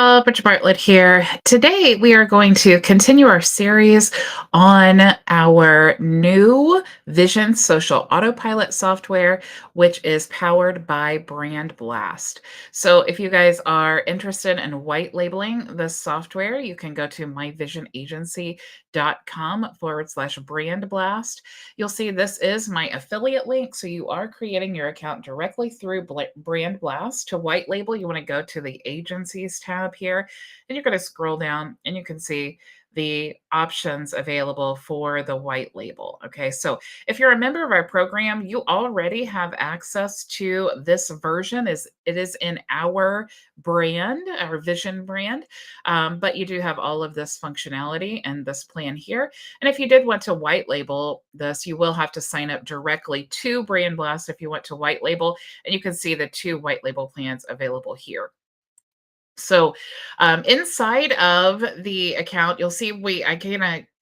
y'all, Bridget Bartlett here. Today we are going to continue our series on our new Vision Social Autopilot software, which is powered by Brand Blast. So if you guys are interested in white labeling this software, you can go to myvisionagency.com/brand blast. You'll see this is my affiliate link. So you are creating your account directly through Brand Blast. To white label, you want to go to the agencies tab here, and you're going to scroll down and you can see the options available for the white label. Okay, so if you're a member of our program, you already have access to this version. It is in our brand, our vision brand, but you do have all of this functionality and this plan here. And if you did want to white label this, you will have to sign up directly to Brand Blast if you want to white label, and you can see the two white label plans available here. So inside of the account, you'll see I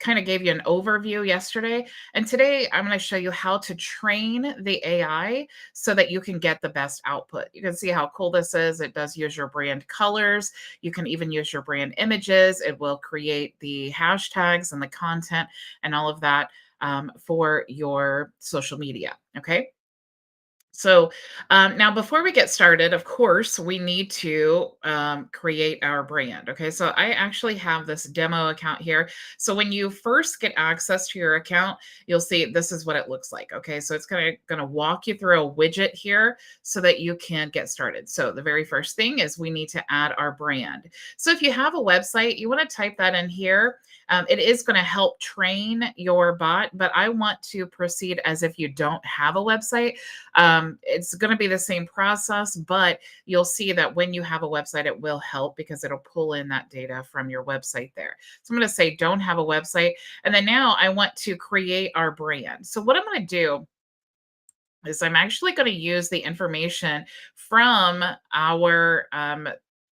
kind of gave you an overview yesterday. And today I'm going to show you how to train the AI so that you can get the best output. You can see how cool this is. It does use your brand colors. You can even use your brand images. It will create the hashtags and the content and all of that for your social media. Okay. So now, before we get started, of course, we need to create our brand. Okay, so I actually have this demo account here. So when you first get access to your account, you'll see this is what it looks like. Okay, so it's gonna walk you through a widget here so that you can get started. So the very first thing is we need to add our brand. So if you have a website, you want to type that in here. It is going to help train your bot, but I want to proceed as if you don't have a website. It's going to be the same process, but you'll see that when you have a website, it will help because it'll pull in that data from your website there. So I'm going to say don't have a website. And then now I want to create our brand. So what I'm going to do is I'm actually going to use the information from our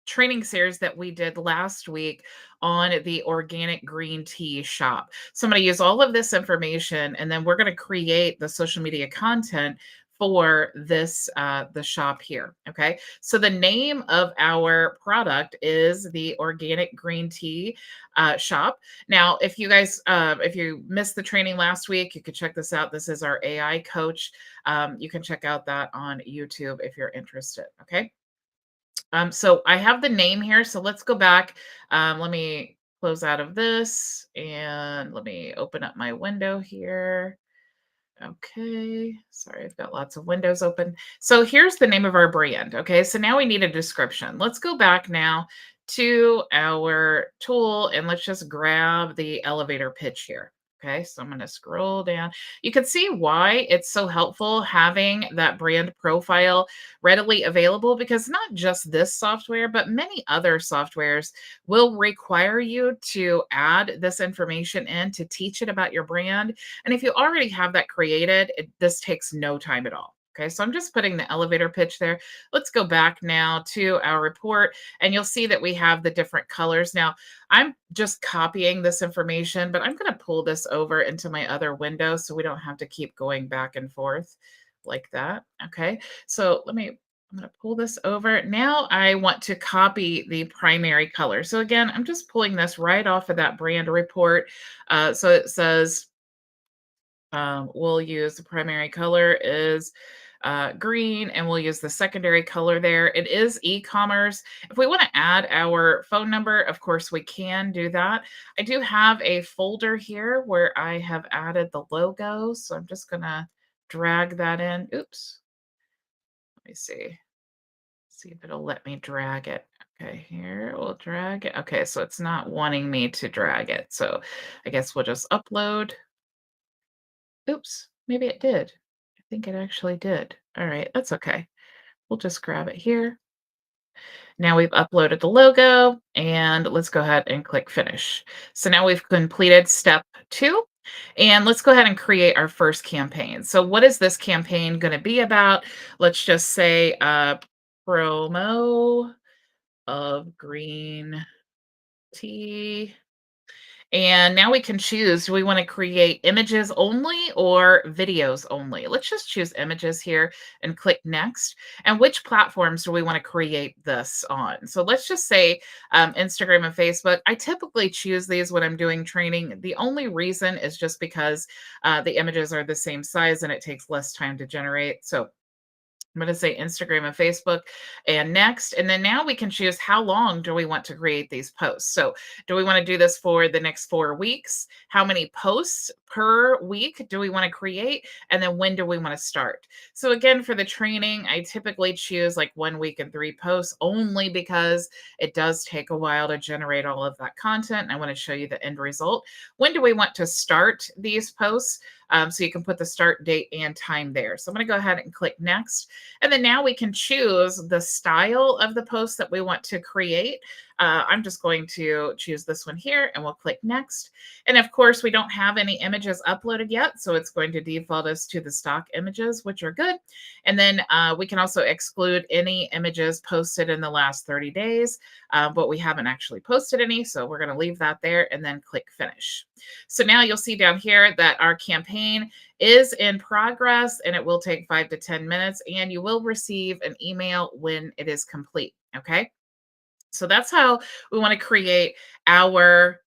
training series that we did last week on the organic green tea shop. So I'm going to use all of this information, and then we're going to create the social media content for this the shop here. Okay, so the name of our product is the organic green tea shop. Now, if you guys if you missed the training last week, you could check this out. This is our AI coach. You can check out that on YouTube if you're interested. Okay. So I have the name here. So let's go back. Let me close out of this and let me open up my window here. Okay. Sorry, I've got lots of windows open. So here's the name of our brand. Okay. So now we need a description. Let's go back now to our tool and let's just grab the elevator pitch here. Okay, so I'm going to scroll down. You can see why it's so helpful having that brand profile readily available, because not just this software, but many other softwares will require you to add this information in to teach it about your brand. And if you already have that created, this takes no time at all. Okay, so I'm just putting the elevator pitch there. Let's go back now to our report, and you'll see that we have the different colors. Now, I'm just copying this information, but I'm going to pull this over into my other window so we don't have to keep going back and forth like that. Okay, so I'm going to pull this over. Now I want to copy the primary color. So again, I'm just pulling this right off of that brand report. So it says, we'll use the primary color is green, and we'll use the secondary color there. It is e-commerce. If we want to add our phone number, of course we can do that. I do have a folder here where I have added the logo. So I'm just going to drag that in. Oops. Let me see if it'll let me drag it. Okay, here we'll drag it. Okay, so it's not wanting me to drag it. So I guess we'll just upload. Oops, maybe it did. I think it actually did. All right, that's okay. We'll just grab it here. Now we've uploaded the logo, and let's go ahead and click finish. So now we've completed step 2, and let's go ahead and create our first campaign. So what is this campaign going to be about? Let's just say promo of green tea. And now we can choose, do we want to create images only or videos only? Let's just choose images here and click next. And which platforms do we want to create this on? So let's just say Instagram and Facebook. I typically choose these when I'm doing training. The only reason is just because the images are the same size and it takes less time to generate. So I'm going to say Instagram and Facebook and next. And then now we can choose how long do we want to create these posts. So, do we want to do this for the next 4 weeks? How many posts per week do we want to create? And then when do we want to start? So, again, for the training, I typically choose like 1 week and 3 posts only because it does take a while to generate all of that content. I want to show you the end result. When do we want to start these posts? So you can put the start date and time there. So I'm going to go ahead and click next. And then now we can choose the style of the post that we want to create. I'm just going to choose this one here and we'll click next. And of course, we don't have any images uploaded yet. So it's going to default us to the stock images, which are good. And then we can also exclude any images posted in the last 30 days, but we haven't actually posted any. So we're going to leave that there and then click finish. So now you'll see down here that our campaign is in progress and it will take 5 to 10 minutes and you will receive an email when it is complete. Okay. So that's how we want to create our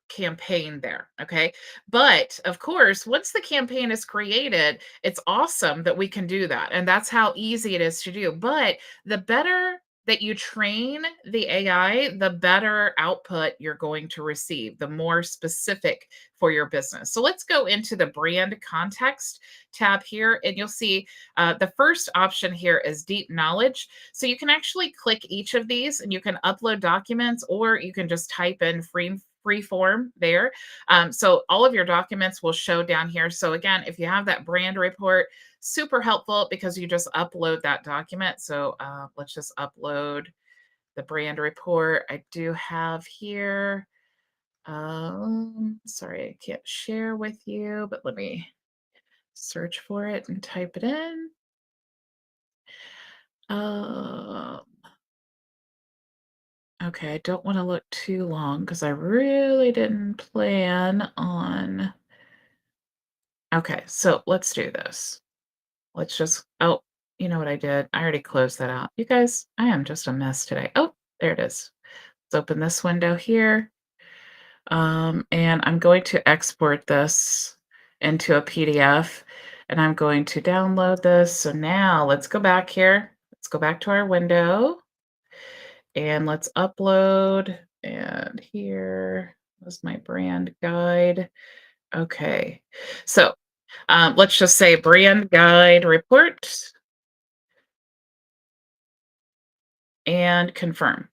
campaign there. Okay. But of course, once the campaign is created, it's awesome that we can do that. And that's how easy it is to do. But the better that you train the AI, the better output you're going to receive, the more specific for your business. So let's go into the brand context tab here, and you'll see the first option here is deep knowledge. So you can actually click each of these and you can upload documents or you can just type in free form there. So all of your documents will show down here. So again, if you have that brand report, super helpful because you just upload that document. So let's just upload the brand report. I do have here. Sorry, I can't share with you, but let me search for it and type it in. Um, okay, I don't want to look too long because I really didn't plan on. Okay, so let's do this. Let's just, oh, you know what I did? I already closed that out. You guys, I am just a mess today. Oh, there it is. Let's open this window here. And I'm going to export this into a PDF and I'm going to download this. So now let's go back here. Let's go back to our window and let's upload. And here was my brand guide. Okay. So let's just say brand guide report and confirm.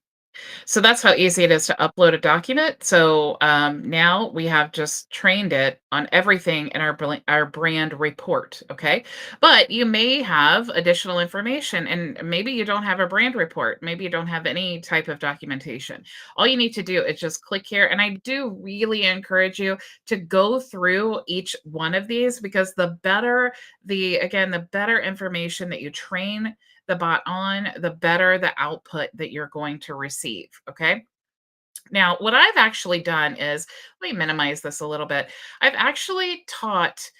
So that's how easy it is to upload a document. So now we have just trained it on everything in our brand report. Okay. But you may have additional information and maybe you don't have a brand report. Maybe you don't have any type of documentation. All you need to do is just click here. And I do really encourage you to go through each one of these because the better information that you train the bot on, the better the output that you're going to receive. Okay. Now, what I've actually done is, let me minimize this a little bit. I've actually taught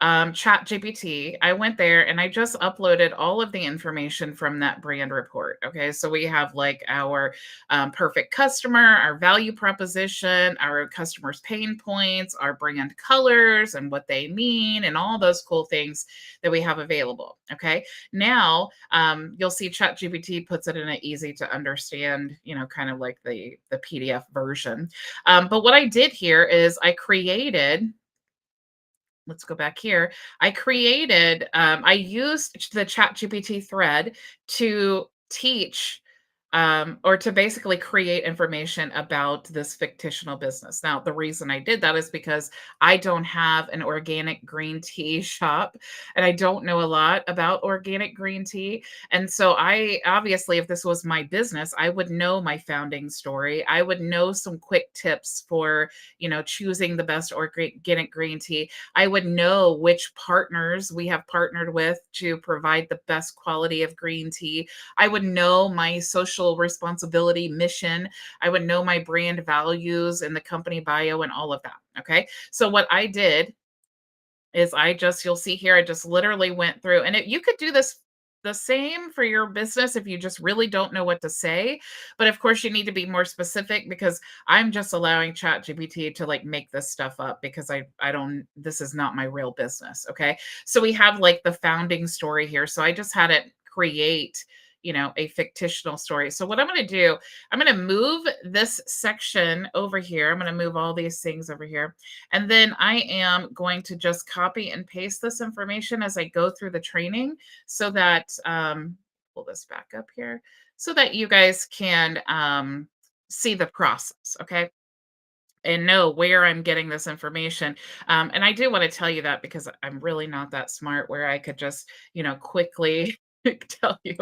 ChatGPT. I went there and I just uploaded all of the information from that brand report. Okay, so we have like our perfect customer, our value proposition, our customers' pain points, our brand colors, and what they mean, and all those cool things that we have available. Okay, now you'll see ChatGPT puts it in an easy to understand, kind of like the PDF version. But what I did here is I created, let's go back here. I used the ChatGPT thread to teach or to basically create information about this fictional business. Now, the reason I did that is because I don't have an organic green tea shop and I don't know a lot about organic green tea. And so I obviously, if this was my business, I would know my founding story. I would know some quick tips for, choosing the best organic green tea. I would know which partners we have partnered with to provide the best quality of green tea. I would know my social social responsibility mission. I would know my brand values and the company bio and all of that. Okay. So what I did is you'll see here, I just literally went through and you could do this the same for your business if you just really don't know what to say. But of course, you need to be more specific because I'm just allowing ChatGPT to like make this stuff up because I don't, this is not my real business. Okay. So we have like the founding story here. So I just had it create, a fictional story. So what I'm going to do, I'm going to move this section over here. I'm going to move all these things over here. And then I am going to just copy and paste this information as I go through the training so that, pull this back up here, so that you guys can see the process, okay? And know where I'm getting this information. And I do want to tell you that because I'm really not that smart where I could just, quickly tell you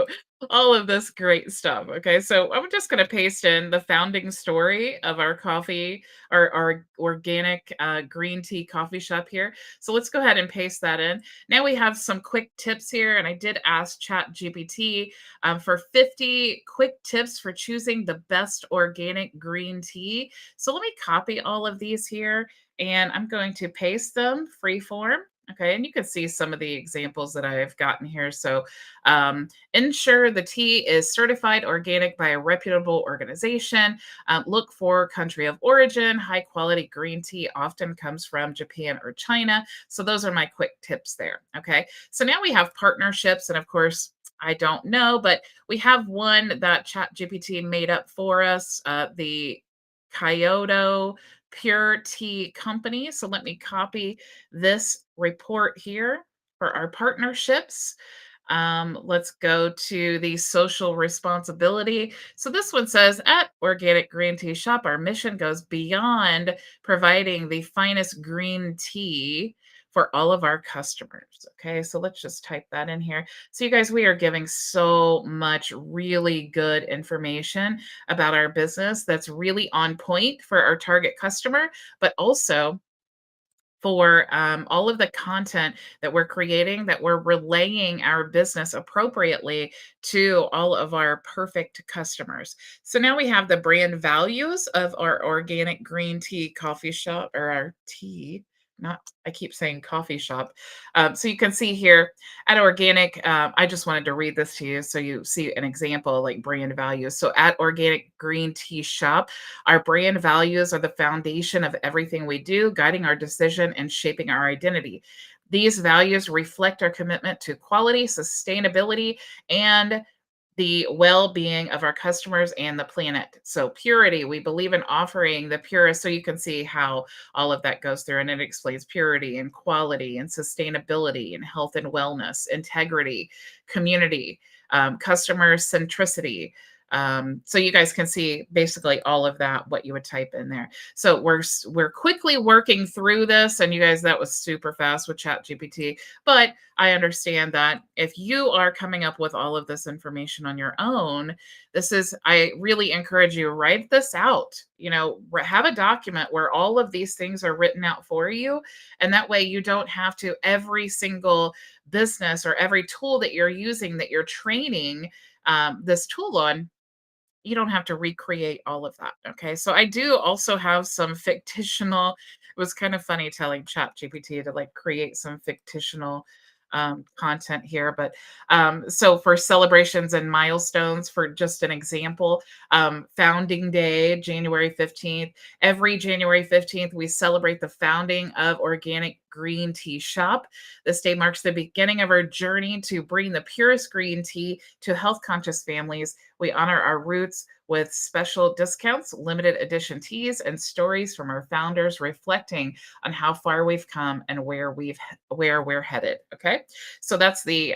all of this great stuff. Okay. So I'm just going to paste in the founding story of our coffee, our organic green tea coffee shop here. So let's go ahead and paste that in. Now we have some quick tips here. And I did ask ChatGPT for 50 quick tips for choosing the best organic green tea. So let me copy all of these here and I'm going to paste them free form. Okay, and you can see some of the examples that I've gotten here. So, ensure the tea is certified organic by a reputable organization. Look for country of origin. High quality green tea often comes from Japan or China. So, those are my quick tips there. Okay, so now we have partnerships, and of course, I don't know, but we have one that ChatGPT made up for us. The Kyoto Pure Tea Company. So let me copy this report here for our partnerships. Let's go to the social responsibility. So this one says at Organic Green Tea Shop, our mission goes beyond providing the finest green tea for all of our customers. Okay, so let's just type that in here. So, you guys, we are giving so much really good information about our business that's really on point for our target customer, but also for all of the content that we're creating, that we're relaying our business appropriately to all of our perfect customers. So now we have the brand values of our organic green tea coffee shop or our tea. Not, I keep saying coffee shop. So you can see here at organic, I just wanted to read this to you so you see an example like brand values. So at Organic Green Tea Shop, our brand values are the foundation of everything we do, guiding our decision and shaping our identity. These values reflect our commitment to quality, sustainability, and the well-being of our customers and the planet. So purity, we believe in offering the purest. So you can see how all of that goes through and it explains purity and quality and sustainability and health and wellness, integrity, community, customer centricity. So you guys can see basically all of that, what you would type in there. So we're quickly working through this, and you guys, that was super fast with ChatGPT. But I understand that if you are coming up with all of this information on your own, I really encourage you, write this out. Have a document where all of these things are written out for you, and that way you don't have to every single business or every tool that you're using that you're training this tool on, you don't have to recreate all of that. Okay. So I do also have some fictional, it was kind of funny telling ChatGPT to like create some fictional content here. But so for celebrations and milestones, for just an example, founding day, January 15th, every January 15th, we celebrate the founding of Organic Green Tea Shop. This day marks the beginning of our journey to bring the purest green tea to health conscious families. We honor our roots with special discounts, limited edition teas, and stories from our founders reflecting on how far we've come and where we're headed. Okay, so that's the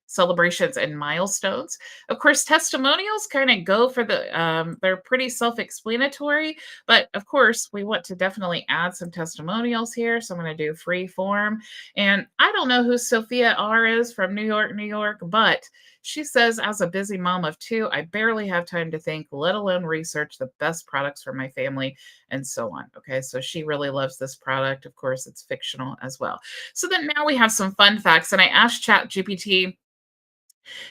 celebrations and milestones. Of course, testimonials kind of go for they're pretty self-explanatory, but of course, we want to definitely add some testimonials here. So I'm going to do free form. And I don't know who Sophia R is from New York, New York, but she says, as a busy mom of two, I barely have time to think, let alone research the best products for my family and so on. Okay, so she really loves this product. Of course, it's fictional as well. So then now we have some fun facts. And I asked ChatGPT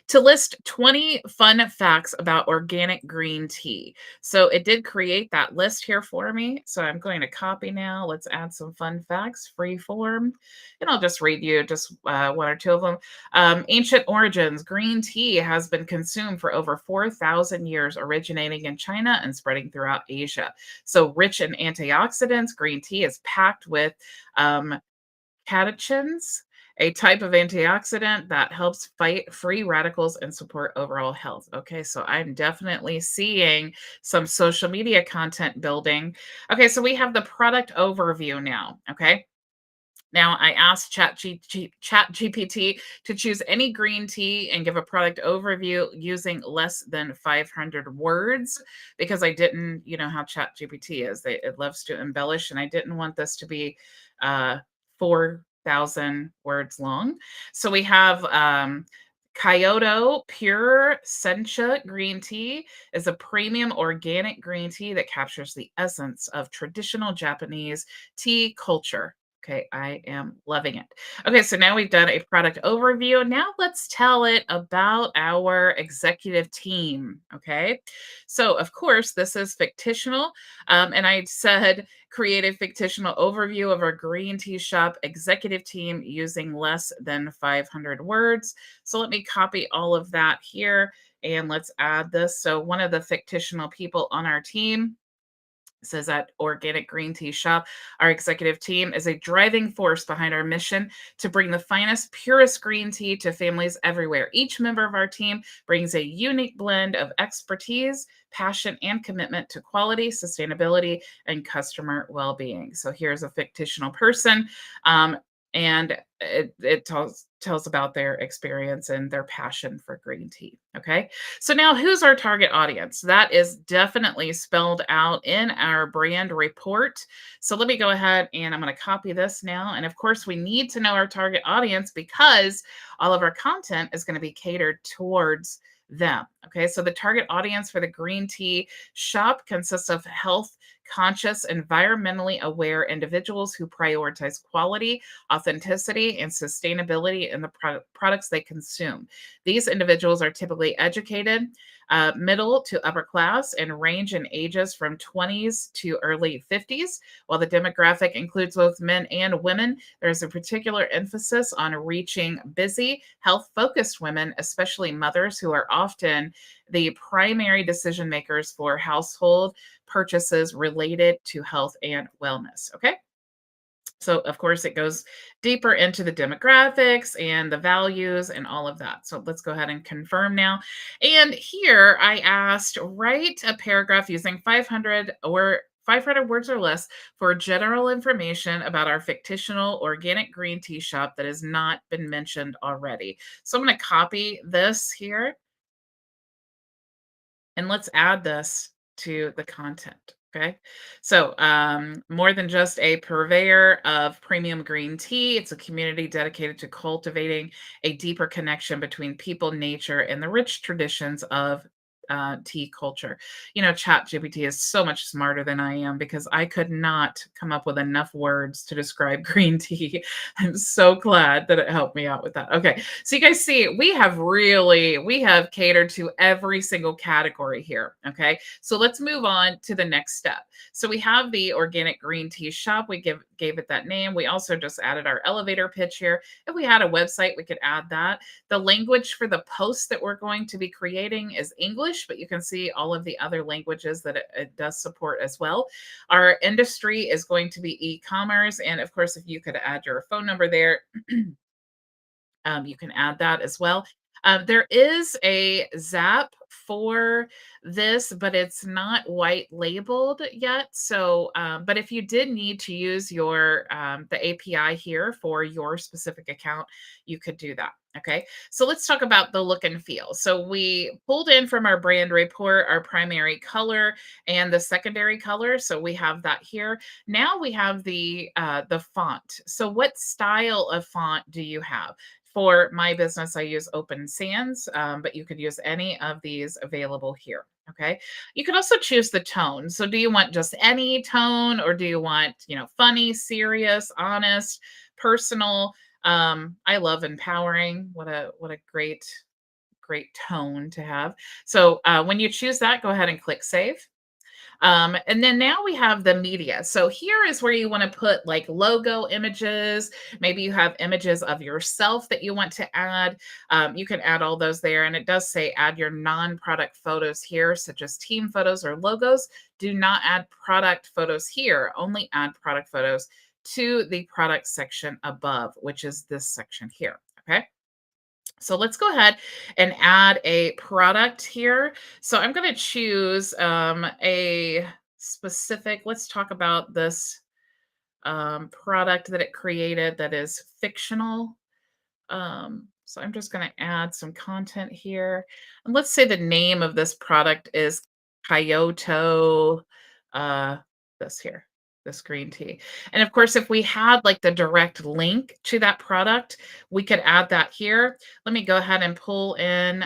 To list 20 fun facts about organic green tea. So it did create that list here for me. So I'm going to copy now. Let's add some fun facts, free form. And I'll just read you just one or two of them. Ancient origins green tea has been consumed for over 4,000 years, originating in China and spreading throughout Asia. So rich in antioxidants, green tea is packed with um, catechins, a type of antioxidant that helps fight free radicals and support overall health. Okay, so I'm definitely seeing some social media content building. Okay, so we have the product overview now. Okay. Now, I asked ChatGPT to choose any green tea and give a product overview using less than 500 words because I didn't, you know how ChatGPT is. It loves to embellish, and I didn't want this to be 4,000 words long. So we have Kyoto Pure Sencha green tea is a premium organic green tea that captures the essence of traditional Japanese tea culture. Okay, I am loving it. Okay, so now we've done a product overview. Now let's tell it about our executive team. Okay, so of course, this is fictional. And I said create a fictional overview of our green tea shop executive team using less than 500 words. So let me copy all of that here and let's add this. So one of the fictional people on our team says at Organic Green Tea Shop, our executive team is a driving force behind our mission to bring the finest, purest green tea to families everywhere. Each member of our team brings a unique blend of expertise, passion, and commitment to quality, sustainability, and customer well being. So here's a fictional person. Um, and it tells about their experience and their passion for green tea. Okay. So now who's our target audience? That is definitely spelled out in our brand report. So let me go ahead and I'm going to copy this now. And of course, we need to know our target audience because all of our content is going to be catered towards them. Okay. So the target audience for the green tea shop consists of health conscious, environmentally aware individuals who prioritize quality, authenticity, and sustainability in the products they consume. These individuals are typically educated, middle to upper class, and range in ages from 20s to early 50s. While the demographic includes both men and women, there is a particular emphasis on reaching busy, health focused women, especially mothers who are often the primary decision makers for household purchases related to health and wellness. Okay. So, of course, it goes deeper into the demographics and the values and all of that. So, let's go ahead and confirm now. And here I asked, write a paragraph using 500 words or less for general information about our fictional organic green tea shop that has not been mentioned already. So, I'm going to copy this here and let's add this to the content. Okay. So, more than just a purveyor of premium green tea, it's a community dedicated to cultivating a deeper connection between people, nature, and the rich traditions of tea culture. You know, ChatGPT is so much smarter than I am because I could not come up with enough words to describe green tea. I'm so glad that it helped me out with that. Okay. So you guys see, we have catered to every single category here. Okay. So let's move on to the next step. So we have the organic green tea shop. We gave it that name. We also just added our elevator pitch here. If we had a website, we could add that. The language for the post that we're going to be creating is English, but you can see all of the other languages that it does support as well. Our industry is going to be e-commerce. And of course, if you could add your phone number there, you can add that as well. There is a Zap for this, but it's not white labeled yet. So, but if you did need to use your the API here for your specific account, you could do that. Okay. So let's talk about the look and feel. So we pulled in from our brand report our primary color and the secondary color. So we have that here. Now we have the font. So what style of font do you have? For my business, I use Open Sans, but you could use any of these available here. Okay. You can also choose the tone. So, do you want just any tone, or do you want, funny, serious, honest, personal? I love empowering. What a great great tone to have. So when you choose that, go ahead and click save. And then now we have the media. So here is where you want to put like logo images. Maybe you have images of yourself that you want to add. You can add all those there. And it does say add your non product photos here, such as team photos or logos. Do not add product photos here, only add product photos to the product section above, which is this section here. Okay. So let's go ahead and add a product here. So I'm going to choose a specific, let's talk about this product that it created that is fictional. So I'm just going to add some content here. And let's say the name of this product is Kyoto, uh, this here, this green tea. And of course, if we had like the direct link to that product, we could add that here. Let me go ahead and pull in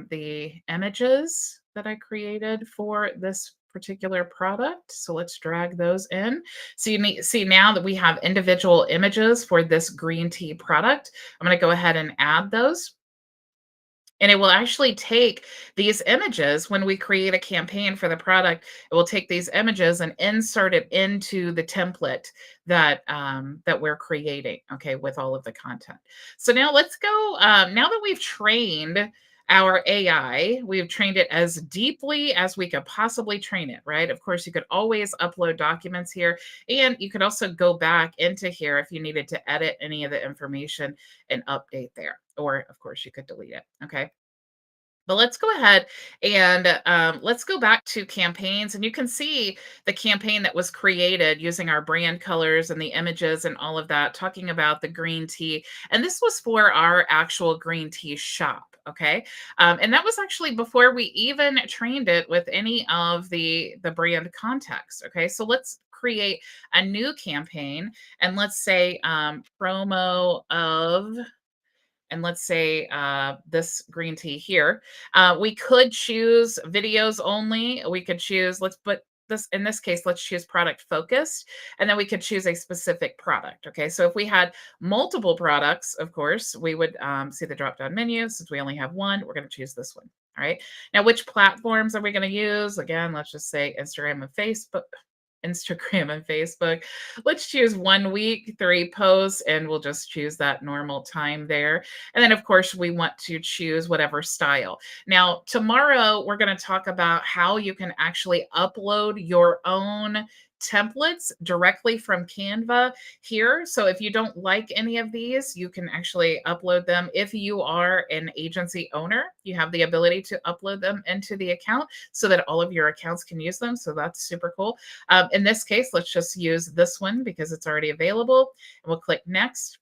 the images that I created for this particular product. So let's drag those in. So you need see now that we have individual images for this green tea product. I'm going to go ahead and add those. And it will actually take these images when we create a campaign for the product. It will take these images and insert it into the template that we're creating. Okay, with all of the content. So now let's go. Now that we've trained our AI, we've trained it as deeply as we could possibly train it. Right? Of course, you could always upload documents here, and you could also go back into here if you needed to edit any of the information and update there. Or, of course, you could delete it. Okay. But let's go ahead and let's go back to campaigns. And you can see the campaign that was created using our brand colors and the images and all of that, talking about the green tea. And this was for our actual green tea shop. Okay. And that was actually before we even trained it with any of the brand context. Okay. So let's create a new campaign and let's say promo of, and let's say this green tea here. We could choose videos only. We could choose, let's put this in this case, let's choose product focused, and then we could choose a specific product. Okay, so if we had multiple products, of course, we would see the drop down menu. Since we only have one, we're going to choose this one. All right, now which platforms are we going to use? Again, let's just say Instagram and Facebook. Instagram and Facebook. Let's choose 1 week, 3 posts, and we'll just choose that normal time there. And then, of course, we want to choose whatever style. Now, tomorrow, we're going to talk about how you can actually upload your own templates directly from Canva here. So if you don't like any of these, you can actually upload them. If you are an agency owner, you have the ability to upload them into the account so that all of your accounts can use them. So that's super cool. In this case, let's just use this one because it's already available. And we'll click next.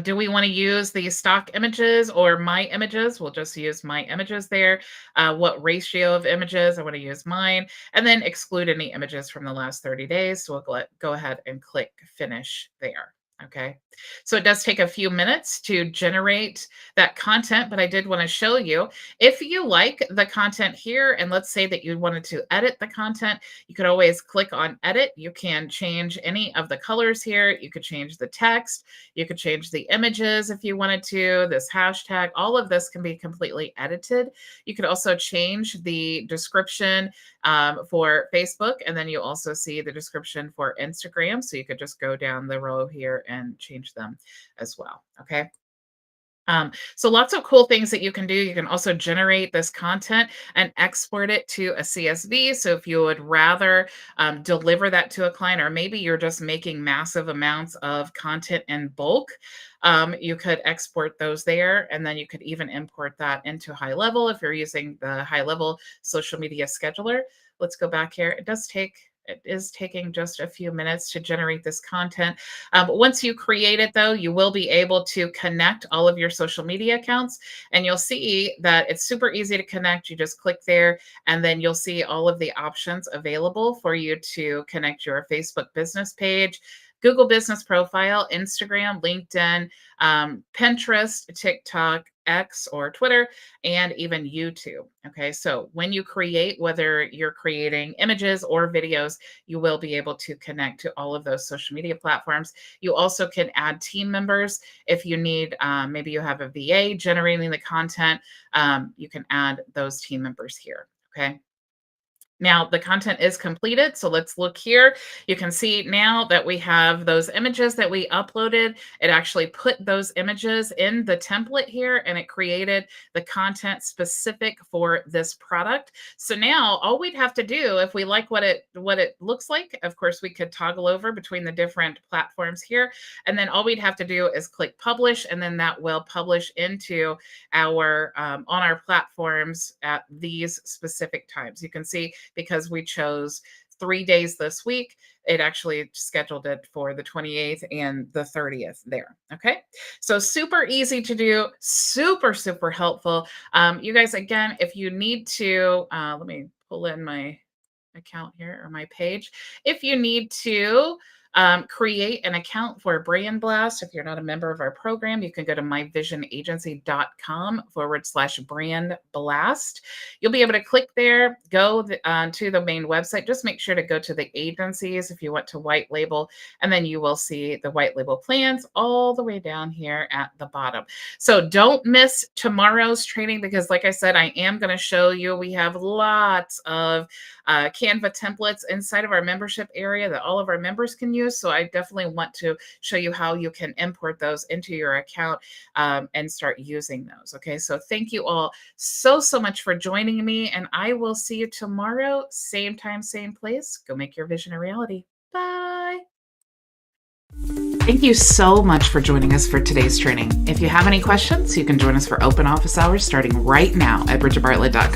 Do we want to use the stock images or my images? We'll just use my images there. What ratio of images? I want to use mine. And then exclude any images from the last 30 days. So we'll go ahead and click finish there. Okay. So it does take a few minutes to generate that content, but I did want to show you if you like the content here, and let's say that you wanted to edit the content, you could always click on edit. You can change any of the colors here. You could change the text. You could change the images if you wanted to, this hashtag, all of this can be completely edited. You could also change the description for Facebook, and then you also see the description for Instagram. So you could just go down the row here and change them as well. Okay. So lots of cool things that you can do. You can also generate this content and export it to a CSV. So if you would rather deliver that to a client, or maybe you're just making massive amounts of content in bulk, you could export those there. And then you could even import that into High Level if you're using the High Level social media scheduler. Let's go back here. It is taking just a few minutes to generate this content. Once you create it, though, you will be able to connect all of your social media accounts. And you'll see that it's super easy to connect. You just click there, and then you'll see all of the options available for you to connect your Facebook business page, Google business profile, Instagram, LinkedIn, Pinterest, TikTok, X or Twitter, and even YouTube. Okay, so when you create, whether you're creating images or videos, you will be able to connect to all of those social media platforms. You also can add team members if you need, maybe you have a VA generating the content, you can add those team members here. Okay. Now the content is completed. So let's look here. You can see now that we have those images that we uploaded. It actually put those images in the template here and it created the content specific for this product. So now all we'd have to do if we like what it looks like, of course, we could toggle over between the different platforms here. And then all we'd have to do is click publish, and then that will publish into our on our platforms at these specific times. You can see because we chose 3 days this week, it actually scheduled it for the 28th and the 30th there. Okay. So super easy to do, super, super helpful. You guys, again, if you need to, let me pull in my account here or my page. If you need to create an account for Brand Blast, if you're not a member of our program, you can go to myvisionagency.com/brand blast. You'll be able to click there, go to the main website. Just make sure to go to the agencies if you want to white label, and then you will see the white label plans all the way down here at the bottom. So don't miss tomorrow's training because, like I said, I am going to show you. We have lots of Canva templates inside of our membership area that all of our members can use. So I definitely want to show you how you can import those into your account and start using those. Okay, so thank you all so, so much for joining me, and I will see you tomorrow, same time, same place. Go make your vision a reality. Bye. Thank you so much for joining us for today's training. If you have any questions, you can join us for open office hours starting right now at bridgetbartlett.com.